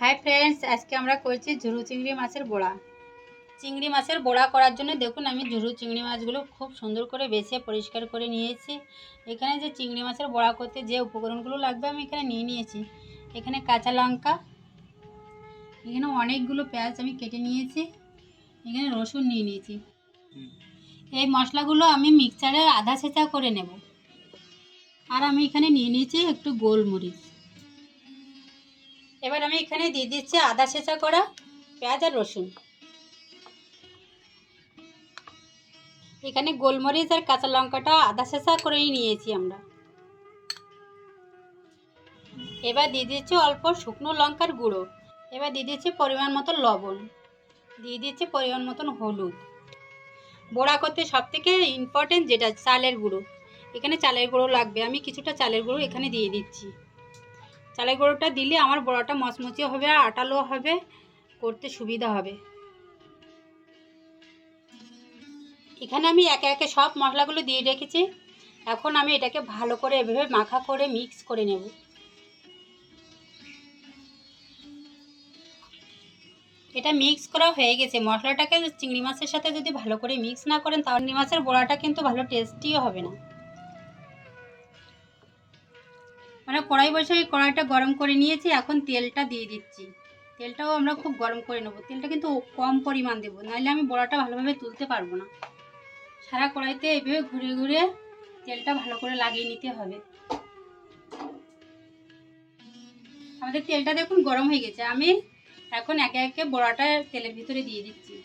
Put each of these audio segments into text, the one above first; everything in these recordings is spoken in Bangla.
হাই ফ্রেন্ডস, আজকে আমরা করছি ঝুরু চিংড়ি মাছের বড়া। চিংড়ি মাছের বড়া করার জন্য দেখুন আমি ঝুরু চিংড়ি মাছগুলো খুব সুন্দর করে বেছে পরিষ্কার করে নিয়েছি। এখানে যে চিংড়ি মাছের বড়া করতে যে উপকরণগুলো লাগবে আমি এখানে নিয়ে নিয়েছি। এখানে কাঁচা লঙ্কা, এখানে অনেকগুলো পেঁয়াজ আমি কেটে নিয়েছি, এখানে রসুন নিয়ে নিয়েছি। এই মশলাগুলো আমি মিক্সচারে আধা ছেঁচা করে নেব। আর আমি এখানে নিয়ে নিয়েছি একটু গোলমরিচ। এবার আমি এখানে দিয়ে দিচ্ছি আদা ছেঁচা করা পেঁয়াজ আর রসুন। এখানে গোলমরিচ আর কাঁচা লঙ্কাটা আদা ছেঁচা করেই নিয়েছি আমরা। এবার দিয়ে দিচ্ছি অল্প শুকনো লঙ্কার গুঁড়ো। এবার দিয়ে দিচ্ছি পরিমাণ মতো লবণ, দিয়ে দিচ্ছি পরিমাণ মতন হলুদ। বড়া করতে সবথেকে ইম্পর্টেন্ট যেটা চালের গুঁড়ো, এখানে চালের গুঁড়ো লাগবে। আমি কিছুটা চালের গুঁড়ো এখানে দিয়ে দিচ্ছি। চালের গুঁড়োটা দিলে আমার বড়াটা মচমচে হবে আর আটালো হবে, করতে সুবিধা হবে। এখানে আমি একে একে সব মশলাগুলো দিয়ে রেখেছি। এখন আমি এটাকে ভালো করে এভাবে মাখা করে মিক্স করে নেব। এটা মিক্স করা হয়ে গেছে। মশলাটাকে চিংড়ি মাছের সাথে যদি ভালো করে মিক্স না করেন তাহলে চিংড়ি মাছের বড়াটা কিন্তু ভালো টেস্টিও হবে না। মানে কড়াই বসে কড়াইটা গরম করে নিয়েছি, এখন তেলটা দিয়ে দিচ্ছি। তেলটাও আমরা খুব গরম করে নেব। তেলটা কিন্তু কম পরিমাণ দেবো, নাহলে আমি বড়াটা ভালোভাবে তুলতে পারবো না। সারা কড়াইতে এইভাবে ঘুরে ঘুরে তেলটা ভালো করে লাগিয়ে নিতে হবে। আমাদের তেলটা দেখুন গরম হয়ে গেছে। আমি এখন একে একে বড়াটা তেলের ভিতরে দিয়ে দিচ্ছি।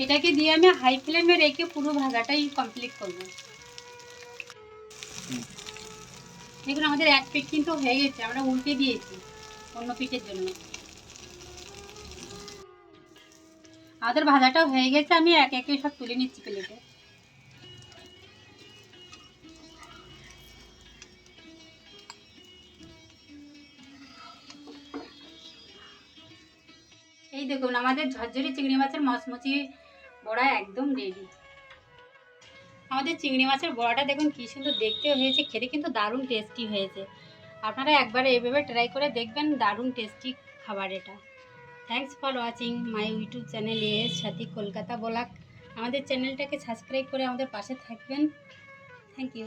এটাকে দিয়ে আমি হাই ফ্লেমে রেখে পুরো ভাজাটাই কমপ্লিট করব। দেখুন আমাদের এক পিঠ কিন্তু হয়ে গেছে, আমরা উল্টে দিয়েছি অন্য পিঠের জন্য। আমাদের ভাজাটাও হয়ে গেছে, আমি একে একে সব তুলে নিচ্ছি প্লেটে। এই দেখুন আমাদের ঝরঝরি চিংড়ি মাছের মচমচি বড়া একদম রেডি। আমাদের চিংড়ি মাছের বড়াটা দেখুন কী সুন্দর দেখতে হয়েছে, খেতে কিন্তু দারুণ টেস্টি হয়েছে। আপনারা একবার এভাবে ট্রাই করে দেখবেন, দারুণ টেস্টি খাবার এটা। Thanks for watching my YouTube channel S Sathi Kolkata blog. আমাদের চ্যানেলটাকে সাবস্ক্রাইব করে আমাদের পাশে থাকবেন। Thank you.